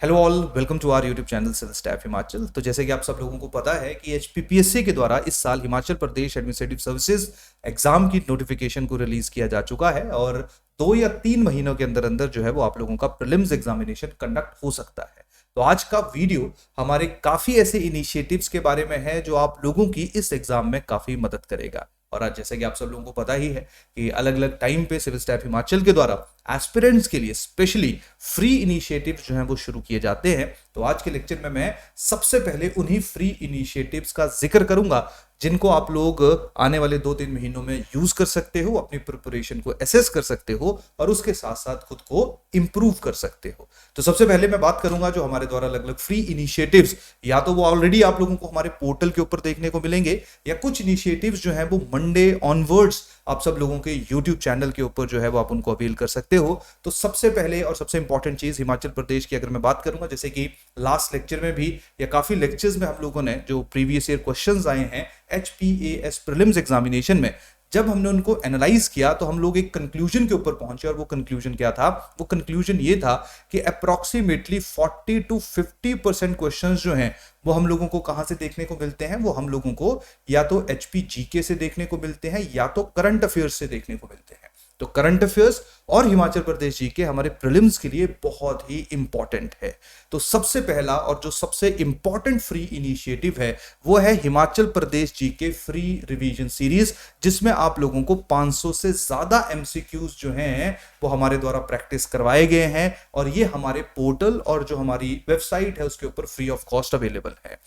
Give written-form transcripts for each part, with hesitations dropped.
Hello all, welcome to our YouTube channel civil staff Himachal. तो जैसे कि आप सब लोगों को पता है कि एचपीपीएससी के द्वारा इस साल Himachal Pradesh administrative services exam की नोटिफिकेशन को रिलीज किया जा चुका है और 2 या 3 महीनों के अंदर अंदर जो है वो आप लोगों का प्रीलिम्स एग्जामिनेशन कंडक्ट हो सकता है। तो आज का वीडियो हमारे काफी ऐसे इनिशिएटिव्स के बारे में है जो आप लोगों की इस एग्जाम में काफी मदद करेगा। और आज जैसे कि आप सब लोगों को पता ही है कि अलग अलग टाइम पे सिविल स्टैफ हिमाचल के द्वारा एस्पिरेंट्स के लिए स्पेशली फ्री इनिशिएटिव्स जो हैं वो शुरू किए जाते हैं। तो आज के लेक्चर में मैं सबसे पहले उन्हीं फ्री इनिशिएटिव्स का जिक्र करूंगा जिनको आप लोग आने वाले 2-3 महीनों में यूज कर सकते हो, अपनी प्रिपरेशन को एसेस कर सकते हो और उसके साथ साथ खुद को इंप्रूव कर सकते हो। तो सबसे पहले मैं बात करूंगा जो हमारे द्वारा अलग अलग फ्री इनिशिएटिव्स, या तो वो ऑलरेडी आप लोगों को हमारे पोर्टल के ऊपर देखने को मिलेंगे या कुछ इनिशिएटिव्स जो हैं वो मंडे ऑनवर्ड्स आप सब लोगों के यूट्यूब चैनल के ऊपर जो है वो आप उनको अवेल कर सकते हो। तो सबसे पहले और सबसे इंपॉर्टेंट चीज हिमाचल प्रदेश की अगर मैं बात करूंगा, जैसे कि लास्ट लेक्चर में भी या काफी लेक्चर्स में हम लोगों ने जो प्रीवियस ईयर क्वेश्चंस आए हैं एचपीएएस प्रीलिम्स एग्जामिनेशन में, जब हमने उनको एनालाइज किया तो हम लोग एक कंक्लूजन के ऊपर पहुंचे। और वो कंक्लूजन क्या था? वो कंक्लूजन ये था कि अप्रोक्सीमेटली 40 to 50% क्वेश्चंस जो हैं वो हम लोगों को कहां से देखने को मिलते हैं, वो हम लोगों को या तो एचपीजीके से देखने को मिलते हैं या तो करंट अफेयर्स से देखने को मिलते हैं। तो करंट अफेयर्स और हिमाचल प्रदेश जीके हमारे प्रीलिम्स के लिए बहुत ही इंपॉर्टेंट है। तो सबसे पहला और जो सबसे इंपॉर्टेंट फ्री इनिशिएटिव है वो है Himachal Pradesh GK free revision series, जिसमें आप लोगों को 500 से ज्यादा एमसीक्यूज जो हैं वो हमारे द्वारा प्रैक्टिस करवाए गए हैं और ये हमारे पोर्टल और जो हमारी वेबसाइट है उसके ऊपर फ्री ऑफ कॉस्ट अवेलेबल है।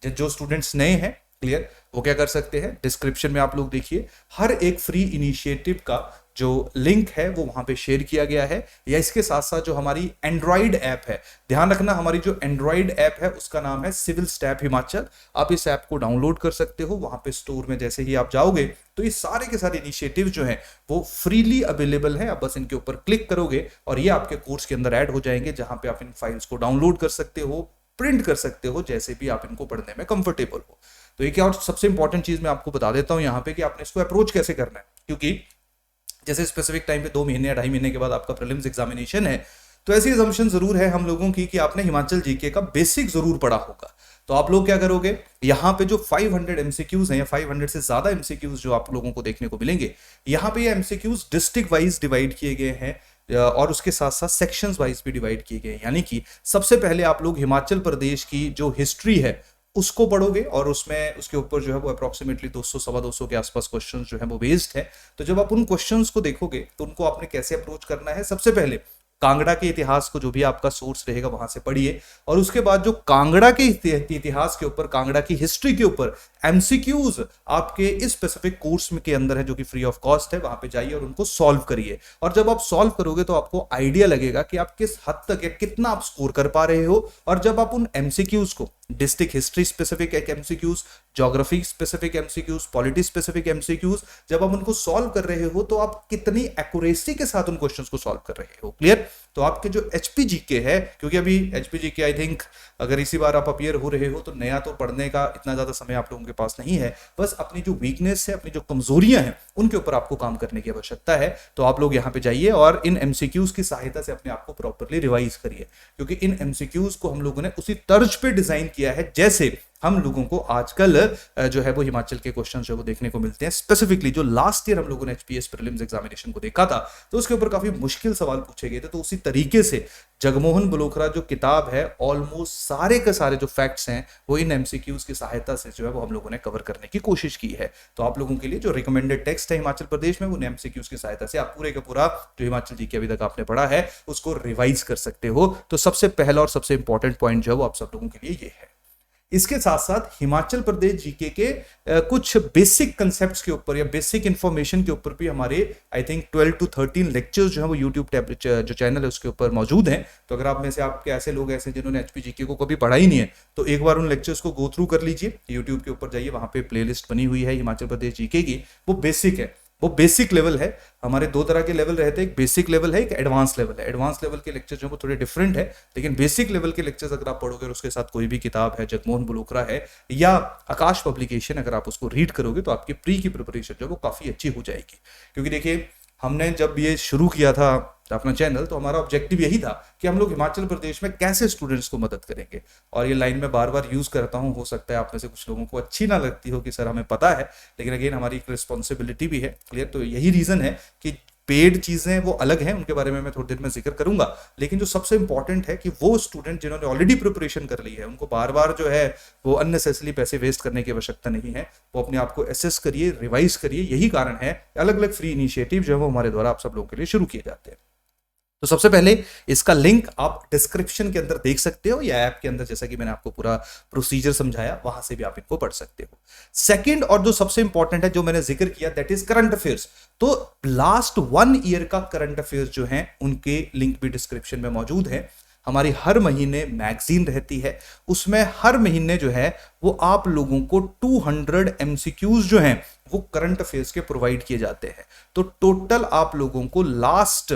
जो स्टूडेंट्स नए हैं, क्लियर, वो क्या कर सकते हैं, डिस्क्रिप्शन में आप लोग देखिए हर एक फ्री इनिशिएटिव का जो लिंक है वो वहां पे शेयर किया गया है। या इसके साथ साथ जो हमारी एंड्रॉइड ऐप है, ध्यान रखना हमारी जो एंड्रॉइड ऐप है उसका नाम है सिविल स्टैफ हिमाचल। आप इस ऐप को डाउनलोड कर सकते हो। वहां पे स्टोर में जैसे ही आप जाओगे तो ये सारे के सारे इनिशिएटिव जो हैं वो फ्रीली अवेलेबल है। आप बस इनके ऊपर क्लिक करोगे और ये आपके कोर्स के अंदर ऐड हो जाएंगे, जहां पे आप इन फाइल्स को डाउनलोड कर सकते हो, प्रिंट कर सकते हो, जैसे भी आप इनको पढ़ने में कंफर्टेबल हो। तो एक और सबसे इंपॉर्टेंट चीज मैं आपको बता देता हूं यहाँ पे कि आपने इसको अप्रोच कैसे करना है, क्योंकि जैसे स्पेसिफिक टाइम पे 2 महीने या 2.5 महीने के बाद आपका प्रीलिम्स एग्जामिनेशन है, तो ऐसी असम्पशन जरूर है हम लोगों की कि आपने हिमाचल जीके का बेसिक जरूर पढ़ा होगा। तो आप लोग क्या करोगे, यहाँ पे जो 500 एमसीक्यूज हैं या 500 से ज्यादा एमसीक्यूज जो आप लोगों को देखने को मिलेंगे, यहाँ पे ये एमसीक्यूज डिस्ट्रिक्ट वाइज डिवाइड किए गए हैं और उसके साथ साथ सेक्शंस वाइज भी डिवाइड किए गए हैं। यानी कि सबसे पहले आप लोग हिमाचल प्रदेश की जो हिस्ट्री है उसको पढ़ोगे और उसमें उसके ऊपर जो है वो अप्रोक्सीमेटली 200-250 के आसपास क्वेश्चंस जो है वो बेस्ड है। तो जब आप उन क्वेश्चंस को देखोगे तो उनको आपने कैसे अप्रोच करना है, सबसे पहले कांगड़ा के इतिहास को जो भी आपका सोर्स रहेगा वहां से पढ़िए और उसके बाद जो कांगड़ा के इतिहास के ऊपर, कांगड़ा की हिस्ट्री के ऊपर एमसीक्यूज आपके इस स्पेसिफिक कोर्स के अंदर है जो कि फ्री ऑफ कॉस्ट है, वहां पे जाइए और उनको सॉल्व करिए। और जब आप सॉल्व करोगे तो आपको आइडिया लगेगा कि आप किस हद तक या कितना आप स्कोर कर पा रहे हो। और जब आप उन एमसीक्यूज को, district history specific MCQs, geography specific MCQs, polity specific MCQs, जब आप उनको सॉल्व कर रहे हो तो आप कितनी एक्यूरेसी के साथ उन क्वेश्चंस को सॉल्व कर रहे हो, क्लियर। तो आपके जो एचपीजीके है, क्योंकि अभी एचपीजीके आई थिंक अगर इसी बार आप अपियर हो रहे हो तो नया तो पढ़ने का इतना ज्यादा समय आप लोगों के पास नहीं है, बस अपनी जो वीकनेस है, अपनी जो कमजोरियां हैं उनके ऊपर आपको काम करने की आवश्यकता है। तो आप लोग यहाँ पे जाइए और इन एमसीक्यूज की सहायता से अपने आप को प्रॉपरली रिवाइज करिए, क्योंकि इन एमसीक्यूज को हम लोगों ने उसी तर्ज पे डिजाइन किया है जैसे हम लोगों को आजकल जो है वो हिमाचल के क्वेश्चन जो वो देखने को मिलते हैं। स्पेसिफिकली जो लास्ट ईयर हम लोगों ने एचपीएस प्रीलिम्स एग्जामिनेशन को देखा था तो उसके ऊपर काफी मुश्किल सवाल पूछे गए थे। तो उसी तरीके से जगमोहन बलोखरा जो किताब है, ऑलमोस्ट सारे के सारे जो फैक्ट्स हैं वो इन एमसीक्यूज की सहायता से जो है वो हम लोगों ने कवर करने की कोशिश की है। तो आप लोगों के लिए जो रिकमेंडेड टेक्स्ट है हिमाचल प्रदेश में, वो एमसीक्यूज की सहायता से आप पूरे का पूरा जो हिमाचल जी के अभी तक आपने पढ़ा है उसको रिवाइज कर सकते हो। तो सबसे पहला और सबसे इंपॉर्टेंट पॉइंट जो है वो आप सब लोगों के लिए ये है। इसके साथ साथ हिमाचल प्रदेश जीके के कुछ बेसिक कंसेप्ट्स के ऊपर या बेसिक इंफॉर्मेशन के ऊपर भी हमारे आई थिंक 12 to 13 लेक्चर्स जो है वो यूट्यूब जो चैनल है उसके ऊपर मौजूद हैं। तो अगर आप में से आपके ऐसे लोग ऐसे जिन्होंने एचपीजीके को कभी पढ़ा ही नहीं है तो एक बार उन लेक्चर्स को गो थ्रू कर लीजिए। यूट्यूब के ऊपर जाइए, वहां पे प्लेलिस्ट बनी हुई है हिमाचल प्रदेश जीके की, वो बेसिक है, वो बेसिक लेवल है। हमारे 2 तरह के लेवल रहते हैं, एक बेसिक लेवल है, एक एडवांस लेवल है। एडवांस लेवल के लेक्चर जो वो थोड़े डिफरेंट है, लेकिन बेसिक लेवल के लेक्चर्स अगर आप पढ़ोगे और उसके साथ कोई भी किताब है, जगमोहन बलोखरा है या आकाश पब्लिकेशन, अगर आप उसको रीड करोगे तो आपकी प्री की प्रिपरेशन जो वो काफी अच्छी हो जाएगी। क्योंकि देखिए हमने जब ये शुरू किया था अपना चैनल, तो हमारा ऑब्जेक्टिव यही था कि हम लोग हिमाचल प्रदेश में कैसे स्टूडेंट्स को मदद करेंगे। और ये लाइन मैं बार बार यूज करता हूँ, हो सकता है आप में से कुछ लोगों को अच्छी ना लगती हो कि सर हमें पता है, लेकिन अगेन हमारी एक रिस्पॉन्सिबिलिटी भी है। क्लियर? तो यही रीजन है कि पेड चीजें वो अलग हैं, उनके बारे में मैं थोड़ी देर में जिक्र करूंगा, लेकिन जो सबसे इंपॉर्टेंट है कि वो स्टूडेंट जिन्होंने ऑलरेडी प्रिपरेशन कर ली है, उनको बार बार जो है वो अननेसेसरी पैसे वेस्ट करने की आवश्यकता नहीं है। वो अपने आप को एसेस करिए, रिवाइज करिए। यही कारण है अलग अलग फ्री इनिशिएटिव जो है वो हमारे द्वारा आप सब लोगों के लिए शुरू किए जाते हैं। तो सबसे पहले इसका लिंक आप डिस्क्रिप्शन के अंदर देख सकते हो, या ऐप के अंदर, जैसा कि मैंने आपको पूरा प्रोसीजर समझाया, वहां से भी आप इनको पढ़ सकते हो। सेकंड, और जो सबसे इंपॉर्टेंट है जो मैंने जिक्र किया, दैट इज करंट अफेयर्स। तो लास्ट 1 ईयर का करंट अफेयर्स जो है उनके लिंक भी डिस्क्रिप्शन में मौजूद है। हमारी हर महीने मैगजीन रहती है, उसमें हर महीने जो है वो आप लोगों को 200 एमसीक्यूज जो हैं वो करंट अफेयर्स के प्रोवाइड किए जाते हैं। तो टोटल आप लोगों को लास्ट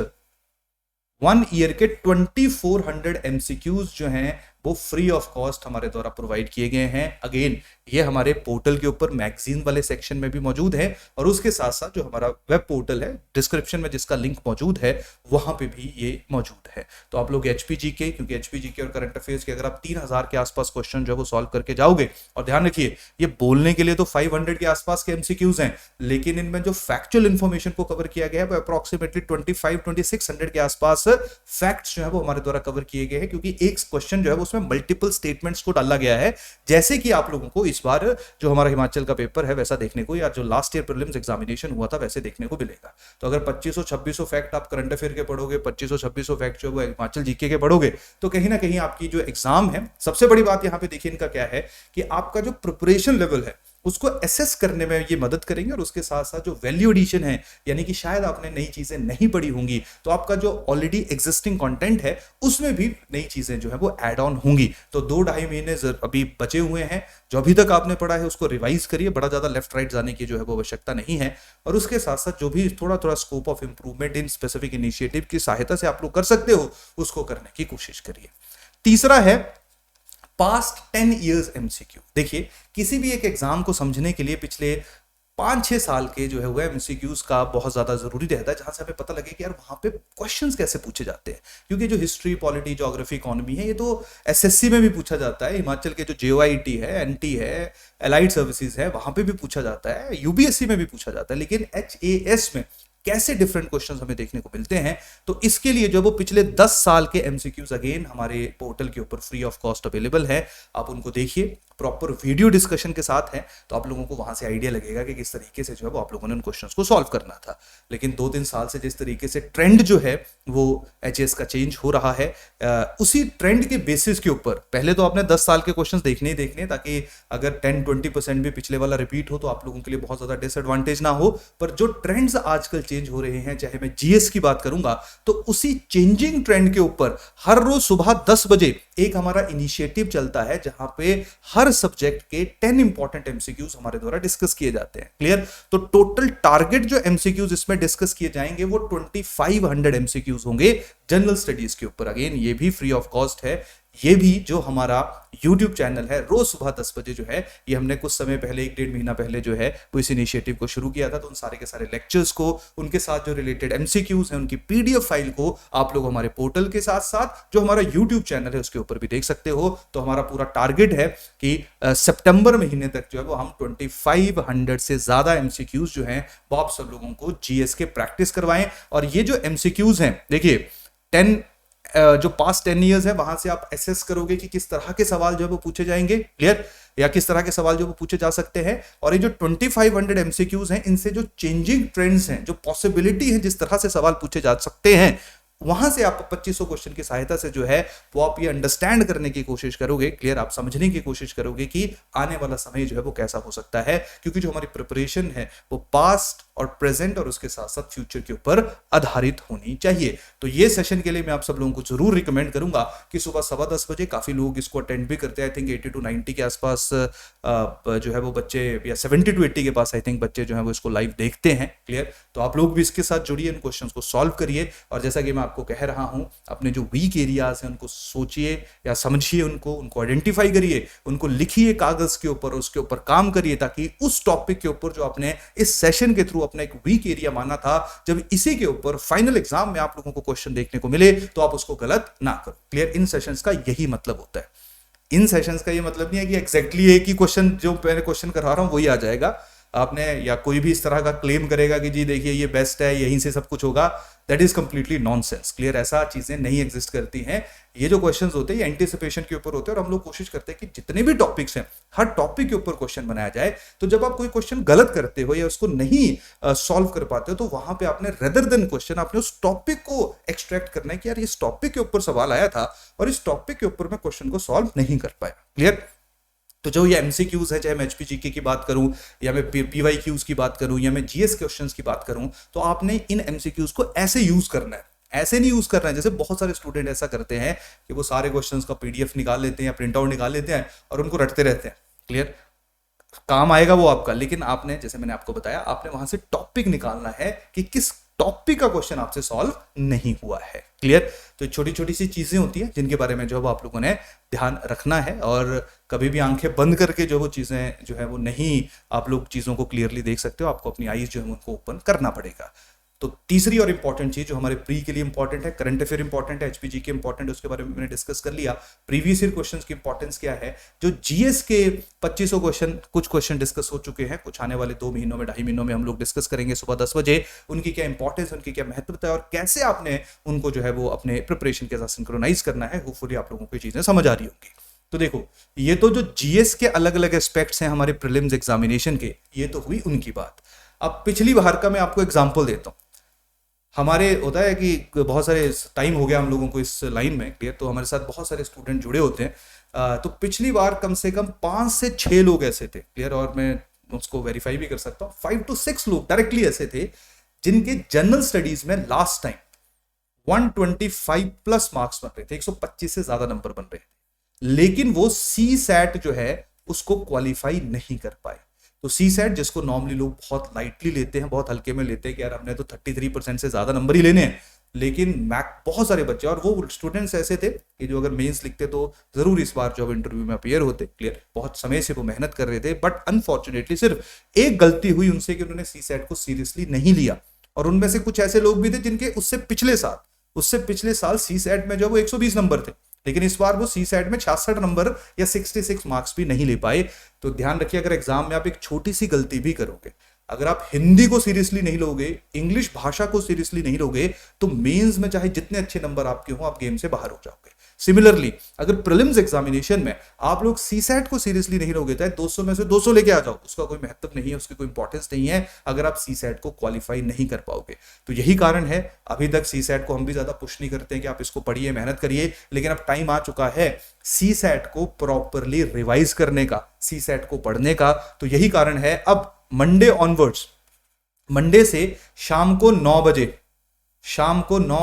1 ईयर के 2400 एमसीक्यूज जो हैं वो फ्री ऑफ कॉस्ट हमारे द्वारा प्रोवाइड किए गए हैं। अगेन ये हमारे पोर्टल के ऊपर मैगजीन वाले सेक्शन में भी मौजूद है, और उसके साथ साथ जो हमारा वेब पोर्टल है डिस्क्रिप्शन में जिसका लिंक मौजूद है वहां पे भी ये मौजूद है। तो आप लोग एचपीजी के, क्योंकि एचपीजी के और करंट अफेयर्स के अगर आप 3000 के आसपास क्वेश्चन जो है वो सॉल्व करके जाओगे, और ध्यान रखिए ये बोलने के लिए तो 500 के आसपास के एमसीक्यूज हैं, लेकिन इनमें जो फैक्चुअल इंफॉर्मेशन को कवर किया गया है वो अप्रोक्सीमेटली 25-2600 के आसपास फैक्ट्स जो है वो हमारे द्वारा कवर किए गए हैं, क्योंकि एक क्वेश्चन जो है उसमें मल्टीपल स्टेटमेंट्स को डाला गया है, जैसे कि आप लोगों को इस बार जो हमारा हिमाचल का पेपर है वैसा देखने को, या जो लास्ट ईयर प्रीलिम्स एग्जामिनेशन हुआ था वैसे देखने को मिलेगा। तो अगर 2500-2600 फैक्ट आप करंट अफेयर के पढ़ोगे, 2500-2600 फैक्ट जो है हिमाचल जीके के पढ़ोगे, तो कहीं ना कहीं आपकी जो एग्जाम है, सबसे बड़ी बात यहां पे देखिए इनका क्या है कि आपका जो प्रिपरेशन लेवल है उसको एसेस करने में ये मदद करेंगे, और उसके साथ साथ जो वैल्यू एडिशन है, यानी कि शायद आपने नई चीजें नहीं पढ़ी होंगी तो आपका जो ऑलरेडी एग्जिस्टिंग कंटेंट है उसमें भी नई चीजें जो है वो ऐड ऑन होंगी। तो 2-2.5 महीने अभी बचे हुए हैं, जो अभी तक आपने पढ़ा है उसको रिवाइज करिए, बड़ा ज्यादा लेफ्ट राइट जाने की जो है वो आवश्यकता नहीं है। और उसके साथ साथ जो भी थोड़ा थोड़ा scope of improvement in specific initiative की सहायता से आप लोग कर सकते हो उसको करने की कोशिश करिए। तीसरा है पास्ट 10 इयर्स एमसीक्यू। देखिए किसी भी एक एग्जाम को समझने के लिए पिछले 5-6 साल के जो है वो एमसीक्यूज का बहुत ज्यादा जरूरी रहता है, जहां से हमें पता लगे कि यार वहां पे क्वेश्चंस कैसे पूछे जाते हैं। क्योंकि जो हिस्ट्री, पॉलिटी, ज्योग्राफी, इकोनॉमी है ये तो एसएससी में भी पूछा जाता है, हिमाचल के जो जेओआईटी है, एनटी है, एलाइड सर्विसेज है, वहां पे भी पूछा जाता है, यूबीएससी में भी पूछा जाता है, लेकिन एचएएस में कैसे डिफरेंट क्वेश्चंस हमें देखने को मिलते हैं। तो इसके लिए जो वो पिछले 10 साल के एमसीक्यूज अगेन हमारे पोर्टल के ऊपर फ्री ऑफ कॉस्ट अवेलेबल है, आप उनको देखिए, प्रॉपर वीडियो डिस्कशन के साथ है, तो आप लोगों को वहां से आइडिया लगेगा कि किस तरीके से जो है वो आप लोगों ने उन क्वेश्चंस को सॉल्व करना था। लेकिन 2-3 साल से जिस तरीके से ट्रेंड जो है वो एचएस का चेंज हो रहा है, उसी ट्रेंड के बेसिस के ऊपर पहले तो आपने 10 साल के क्वेश्चंस देखने ही देखने, ताकि अगर 10-20% भी पिछले वाला रिपीट हो तो आप लोगों के लिए बहुत ज्यादा डिसएडवांटेज ना हो। पर जो ट्रेंड्स आजकल चेंज हो रहे हैं, चाहे मैं जीएस की बात करूंगा, तो उसी चेंजिंग ट्रेंड के ऊपर हर रोज सुबह 10 बजे एक हमारा इनिशिएटिव चलता है जहां पे हर सब्जेक्ट के 10 इंपॉर्टेंट एमसीक्यूज हमारे द्वारा डिस्कस किए जाते हैं। क्लियर? तो टोटल टारगेट जो एमसीक्यूज इसमें डिस्कस किए जाएंगे वो 2500 एमसीक्यूज होंगे जनरल स्टडीज के ऊपर। अगेन ये भी फ्री ऑफ कॉस्ट है। ये भी जो हमारा YouTube चैनल है, रोज सुबह 10 बजे जो है, ये हमने कुछ समय पहले, 1-1.5 महीना पहले जो है वो इस इनिशिएटिव को शुरू किया था। तो उन सारे के सारे लेक्चर्स को, उनके साथ जो रिलेटेड एमसीक्यूज हैं, उनकी पीडीएफ फाइल को आप लोग हमारे पोर्टल के साथ साथ जो हमारा YouTube चैनल है उसके ऊपर भी देख सकते हो। तो हमारा पूरा टारगेट है कि सितंबर महीने तक जो है वो हम 2500 से ज्यादा एमसीक्यूज जो हैं वो आप सब लोगों को जीएस के प्रैक्टिस करवाएं। और ये जो एमसीक्यूज हैं, देखिए 10 जो पास्ट 10 इयर्स है वहां से आप एसेस करोगे कि किस तरह के सवाल जो है वो पूछे जाएंगे। क्लियर? या किस तरह के सवाल जो वो पूछे जा सकते हैं। और ये जो 2500 एमसीक्यूज हैं, इनसे जो चेंजिंग ट्रेंड्स हैं, जो पॉसिबिलिटी है जिस तरह से सवाल पूछे जा सकते हैं, वहां से आप 2500 क्वेश्चन की सहायता से जो है वो आप ये अंडरस्टैंड करने की कोशिश करोगे। क्लियर? आप समझने की कोशिश करोगे कि आने वाला समय जो है वो कैसा हो सकता है, क्योंकि जो हमारी प्रिपरेशन है वो पास्ट और प्रेजेंट और उसके साथ साथ फ्यूचर के ऊपर आधारित होनी चाहिए। तो ये सेशन के लिए मैं आप सब लोगों को जरूर रिकमेंड करूंगा कि सुबह 10:15 बजे, काफी लोग इसको अटेंड भी करते हैं। आई थिंक 80-90 के आसपास जो है वो बच्चे, या 70-80 के पास आई थिंक बच्चे जो है वो इसको लाइव देखते हैं। क्लियर? तो आप लोग भी इसके साथ जुड़िए, इन क्वेश्चंस को सॉल्व करिए। और जैसा कि मैं आपको कह रहा हूं, अपने जो वीक एरियाज हैं उनको सोचिए या समझिए, उनको आइडेंटिफाई करिए, उनको लिखिए कागज के ऊपर, उसके ऊपर काम करिए, ताकि उस टॉपिक के ऊपर जो आपने इस सेशन के थ्रू अपना एक वीक एरिया माना था, जब इसी के ऊपर फाइनल एग्जाम में आप लोगों को क्वेश्चन देखने को मिले तो आप उसको गलत ना करो। क्लियर? इन सेशंस का यही मतलब होता है। इन सेशंस का ये मतलब नहीं है कि एग्जैक्टली एक ही क्वेश्चन जो मैंने क्वेश्चन करवा रहा हूं वही आ जाएगा आपने, या कोई भी इस तरह का क्लेम करेगा कि जी देखिए ये बेस्ट है, यहीं से सब कुछ होगा, that is completely nonsense. Clear? ऐसा चीजें नहीं एग्जिस्ट करती हैं। ये जो क्वेश्चंस होते हैं ये एंटीसिपेशन के ऊपर होते हैं और हम लोग कोशिश करते हैं कि जितने भी टॉपिक्स हैं हर टॉपिक के ऊपर क्वेश्चन बनाया जाए। तो जब आप कोई क्वेश्चन गलत करते हो या उसको नहीं सॉल्व कर पाते हो तो वहां पे आपने रेदर देन क्वेश्चन आपने उस टॉपिक को एक्सट्रैक्ट करना है कि यार इस टॉपिक के ऊपर सवाल आया था और इस टॉपिक के ऊपर मैं क्वेश्चन को सॉल्व नहीं कर पाया। क्लियर? तो जो ये एमसीक्यूज है, चाहे मैं एचपीजीके की बात करूं या मैं पीवाईक्यूज की बात करूं या मैं जीएस क्वेश्चंस की बात करूं, तो आपने इन एमसीक्यूज को ऐसे यूज करना है, ऐसे नहीं यूज करना है जैसे बहुत सारे स्टूडेंट ऐसा करते हैं कि वो सारे क्वेश्चंस का पीडीएफ निकाल लेते हैं या प्रिंट आउट निकाल लेते हैं और उनको रटते रहते हैं। क्लियर? काम आएगा वो आपका, लेकिन आपने, जैसे मैंने आपको बताया, आपने वहां से टॉपिक निकालना है कि किस टॉपिक का क्वेश्चन आपसे सॉल्व नहीं हुआ है। क्लियर? तो छोटी छोटी सी चीजें होती हैं जिनके बारे में जो आप लोगों ने ध्यान रखना है और कभी भी आंखें बंद करके जो वो चीजें जो है वो नहीं आप लोग चीजों को क्लियरली देख सकते हो। आपको अपनी आईज जो है उनको ओपन करना पड़ेगा। तो तीसरी और इंपॉर्टेंट चीज जो हमारे प्री के लिए इंपॉर्टेंट है, करंट अफेयर इंपॉर्टेंट है, एचपीजी के इंपॉर्टेंट है, उसके बारे में मैंने डिस्कस कर लिया। प्रीवियस ईयर क्वेश्चंस की इंपॉर्टेंस क्या है, जो जीएस के 2500 क्वेश्चन, कुछ क्वेश्चन डिस्कस हो चुके हैं, कुछ आने वाले 2 महीनों में, 2.5 महीनों में हम लोग डिस्कस करेंगे सुबह 10 बजे। उनकी क्या इंपॉर्टेंस, उनकी क्या महत्वता है और कैसे आपने उनको जो है वो अपने प्रिपरेशन के साथ सिंक्रोनाइज करना है। होपफुली आप लोगों को ये चीजें समझ आ रही होंगी। तो देखो, ये तो जो जीएस के अलग अलग एस्पेक्ट्स हैं हमारे प्रीलिम्स एग्जामिनेशन के, ये तो हुई उनकी बात। अब पिछली बार का मैं आपको एग्जाम्पल देता हूं। हमारे होता है कि बहुत सारे टाइम हो गया हम लोगों को इस लाइन में। क्लियर? तो हमारे साथ बहुत सारे स्टूडेंट जुड़े होते हैं। तो पिछली बार कम से कम 5 से 6 लोग ऐसे थे। क्लियर? और मैं उसको वेरीफाई भी कर सकता हूँ, 5 to 6 लोग डायरेक्टली ऐसे थे जिनके जनरल स्टडीज में लास्ट टाइम 125 प्लस मार्क्स बन रहे थे, 125 से ज्यादा नंबर बन रहे थे, लेकिन वो सी सैट जो है उसको क्वालिफाई नहीं कर पाए। तो सी सेट, जिसको नॉर्मली लोग बहुत लाइटली लेते हैं, बहुत हल्के में लेते हैं कि यार हमने तो 33% से ज्यादा नंबर ही लेने हैं, लेकिन मैक बहुत सारे बच्चे, और वो स्टूडेंट्स ऐसे थे कि जो अगर मेंस लिखते तो जरूर इस बार जॉब इंटरव्यू में अपीयर होते। क्लियर? बहुत समय से वो मेहनत कर रहे थे, बट अनफॉर्चुनेटली सिर्फ एक गलती हुई उनसे कि उन्होंने सी सेट को सीरियसली नहीं लिया। और उनमें से कुछ ऐसे लोग भी थे जिनके उससे पिछले साल सी सेट में जो वो 120 नंबर थे, लेकिन इस बार वो सी सेट में 66 नंबर या 66 मार्क्स भी नहीं ले पाए। तो ध्यान रखिए, अगर एग्जाम में आप एक छोटी सी गलती भी करोगे, अगर आप हिंदी को सीरियसली नहीं लोगे, इंग्लिश भाषा को सीरियसली नहीं लोगे, तो मेंस में चाहे जितने अच्छे नंबर आपके हों, आप गेम से बाहर हो जाओगे। सिमिलरली अगर प्रीलिम्स एग्जामिनेशन में आप लोग सी सेट को सीरियसली नहीं लोगे, चाहे 200 में से 200 लेके आ जाओ, उसका कोई महत्व नहीं है, उसकी कोई इंपॉर्टेंस नहीं है अगर आप सी सेट को क्वालिफाई नहीं कर पाओगे। तो यही कारण है अभी तक सी सेट को हम भी ज्यादा पुश नहीं करते हैं कि आप इसको पढ़िए, मेहनत करिए, लेकिन अब टाइम आ चुका है सी सेट को प्रॉपरली रिवाइज करने का, सी सेट को पढ़ने का। तो यही कारण है अब मंडे ऑनवर्ड्स, मंडे से शाम को 9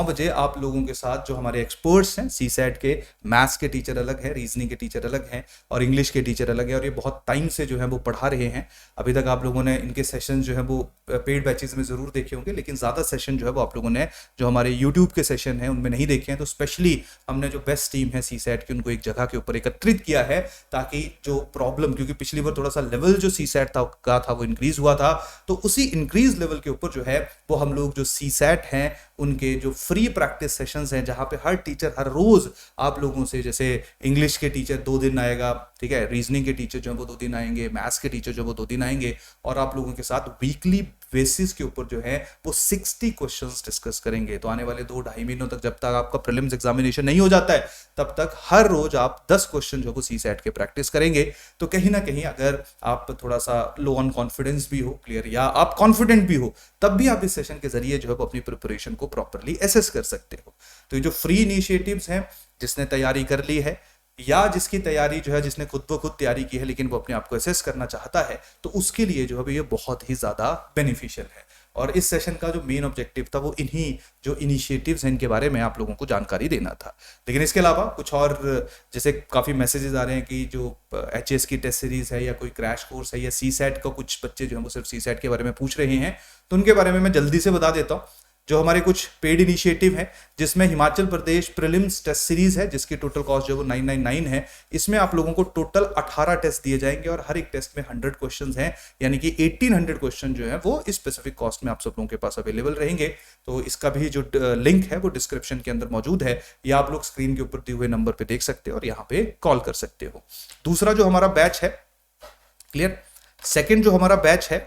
बजे आप लोगों के साथ जो हमारे एक्सपर्ट्स हैं सी सेट के, मैथ्स के टीचर अलग हैं, रीजनिंग के टीचर अलग हैं और इंग्लिश के टीचर अलग हैं, और ये बहुत टाइम से जो है वो पढ़ा रहे हैं। अभी तक आप लोगों ने इनके सेशन जो है वो पेड बैचेस में जरूर देखे होंगे, लेकिन ज़्यादा सेशन जो है वो आप लोगों ने जो हमारे यूट्यूब के सेशन हैं उनमें नहीं देखे हैं। तो स्पेशली हमने जो बेस्ट टीम है सी सेट की, उनको एक जगह के ऊपर एकत्रित किया है, ताकि जो प्रॉब्लम, क्योंकि पिछली बार थोड़ा सा लेवल जो सी सेट का था वो इंक्रीज हुआ था, तो उसी इंक्रीज लेवल के ऊपर जो है वो हम लोग जो सी सेट हैं उनके जो फ्री प्रैक्टिस सेशंस हैं, जहां पे हर टीचर हर रोज आप लोगों से, जैसे इंग्लिश के टीचर 2 दिन आएगा, ठीक है, रीजनिंग के टीचर जो है वो 2 दिन आएंगे, मैथ्स के टीचर जो वो 2 दिन आएंगे, और आप लोगों के साथ वीकली बेसिस के ऊपर जो है वो 60 क्वेश्चंस डिस्कस करेंगे। तो आने वाले 2-2.5 महीनों तक, जब तक आपका प्रीलिम्स एग्जामिनेशन नहीं हो जाता है, तब तक हर रोज आप 10 क्वेश्चन जो है वो सी सेट के प्रैक्टिस करेंगे। तो कहीं ना कहीं अगर आप थोड़ा सा लो ऑन कॉन्फिडेंस भी हो, क्लियर, या आप कॉन्फिडेंट भी हो, तब भी आप इस सेशन के जरिए जो है वो अपनी प्रिपरेशन को प्रॉपरली एसेस कर सकते हो। तो ये जो फ्री इनिशिएटिव्स हैं, जिसने तैयारी कर ली है या जिसकी तैयारी जो है, जिसने खुद ब खुद तैयारी की है लेकिन वो अपने आप को एसेस करना चाहता है, तो उसके लिए जो है ये बहुत ही ज़्यादा बेनिफिशियल है। और इस सेशन का जो मेन ऑब्जेक्टिव था वो इन्हीं जो इनिशिएटिव्स हैं इनके बारे में आप लोगों को जानकारी देना था। लेकिन इसके अलावा कुछ और, जैसे काफ़ी मैसेजेस आ रहे हैं कि जो एचएस की टेस्ट सीरीज है या कोई क्रैश कोर्स है या सी सेट का, कुछ बच्चे जो हैं वो सिर्फ सी सेट के बारे में पूछ रहे हैं, तो उनके बारे में मैं जल्दी से बता देता हूँ। जो हमारे कुछ पेड इनिशिएटिव हैं, जिसमें Himachal Pradesh prelims test series है जिसकी टोटल कॉस्ट जो है वो 999 है। इसमें आप लोगों को टोटल 18 टेस्ट दिए जाएंगे और हर एक टेस्ट में 100 क्वेश्चन हैं, यानी कि 1800 क्वेश्चन जो है वो स्पेसिफिक कॉस्ट में आप सब लोगों के पास अवेलेबल रहेंगे। तो इसका भी जो लिंक है वो डिस्क्रिप्शन के अंदर मौजूद है, या आप लोग स्क्रीन के ऊपर दिए हुए नंबर पे देख सकते हो और यहाँ पे कॉल कर सकते हो। दूसरा जो हमारा बैच है, क्लियर, सेकेंड जो हमारा बैच है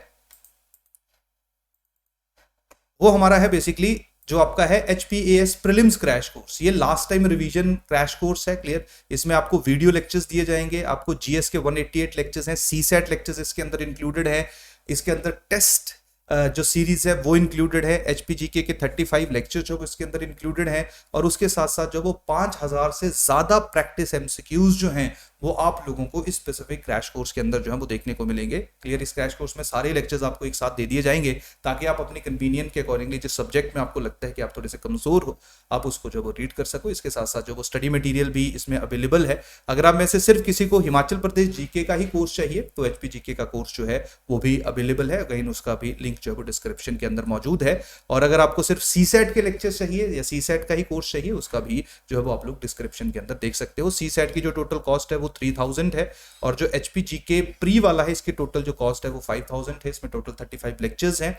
वो हमारा है बेसिकली जो आपका है HPAS प्रीलिम्स क्रैश कोर्स। ये last time revision crash course है, क्लियर। इसमें आपको वीडियो लेक्चर्स दिए जाएंगे, आपको GS के 188 लेक्चर्स हैं, CSAT लेक्चर्स इसके अंदर इंक्लूडेड है, इसके अंदर टेस्ट जो सीरीज है वो इंक्लूडेड है, HPGK के 35 लेक्चर जो इसके अंदर इंक्लूडेड है, और उसके साथ साथ जो वो 5000 से ज्यादा प्रैक्टिस MCQs जो हैं वो आप लोगों को इस स्पेसिफिक क्रैश कोर्स के अंदर जो है वो देखने को मिलेंगे, क्लियर। इस क्रैश कोर्स में सारे लेक्चर्स आपको एक साथ दे दिए जाएंगे ताकि आप अपने कन्वीनियंट के अकॉर्डिंगली जिस सब्जेक्ट में आपको लगता है कि आप थोड़े से कमजोर हो आप उसको जो वो रीड कर सको। इसके साथ साथ जो वो स्टडी मटेरियल भी इसमें अवेलेबल है। अगर आप में से सिर्फ किसी को हिमाचल प्रदेश GK का ही कोर्स चाहिए तो HPGK का कोर्स जो है वो भी अवेलेबल है, अगेन उसका भी लिंक जो है वो डिस्क्रिप्शन के अंदर मौजूद है। और अगर आपको सिर्फ CSAT के लेक्चर चाहिए या CSAT का ही कोर्स चाहिए उसका भी जो है वो आप लोग डिस्क्रिप्शन के अंदर देख सकते हो। CSAT की जो टोटल कॉस्ट है वो 3000 है, और जो HPGK प्री वाला है इसकी टोटल जो कॉस्ट है वो 5000 है। इसमें टोटल 35 लेक्चर्स हैं,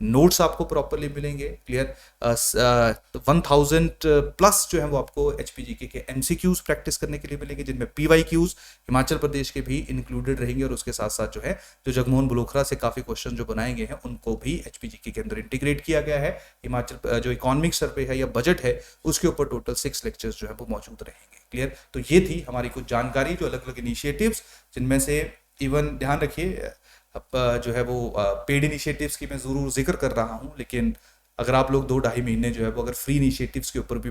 नोट्स आपको प्रॉपरली मिलेंगे, क्लियर। 1000 प्लस जो है वो आपको HPGK के MCQs प्रैक्टिस करने के लिए मिलेंगे, जिनमें PYQs हिमाचल प्रदेश के भी इंक्लूडेड रहेंगे, और उसके साथ साथ जो है जो जगमोहन बलोखरा से काफी क्वेश्चन जो बनाए गए हैं उनको भी HPGK के अंदर इंटीग्रेट किया गया है। हिमाचल जो इकोनॉमिक सर्वे है या बजट है उसके ऊपर टोटल 6 लेक्चर्स जो है वो मौजूद रहेंगे, क्लियर। तो ये थी हमारी कुछ जानकारी जो अलग अलग इनिशिएटिव्स, जिनमें से इवन ध्यान रखिए जो है वो पेड इनिशिएटिव्स की मैं जरूर जिक्र कर रहा हूं, लेकिन अगर आप लोग 2-2.5 महीने जो है वो अगर फ्री इनिशिएटिव्स के ऊपर भी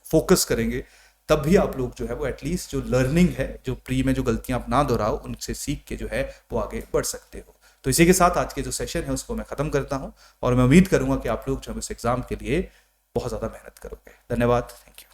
फोकस करेंगे तब भी आप लोग जो है वो एटलीस्ट जो लर्निंग है, जो प्री में जो गलतियां आप ना दोहराओ उनसे सीख के जो है वो आगे बढ़ सकते हो। तो इसी के साथ आज के जो सेशन है उसको मैं खत्म करता हूं, और मैं उम्मीद करूंगा कि आप लोग जो है इस एग्जाम के लिए बहुत ज्यादा मेहनत करोगे। धन्यवाद, थैंक यू।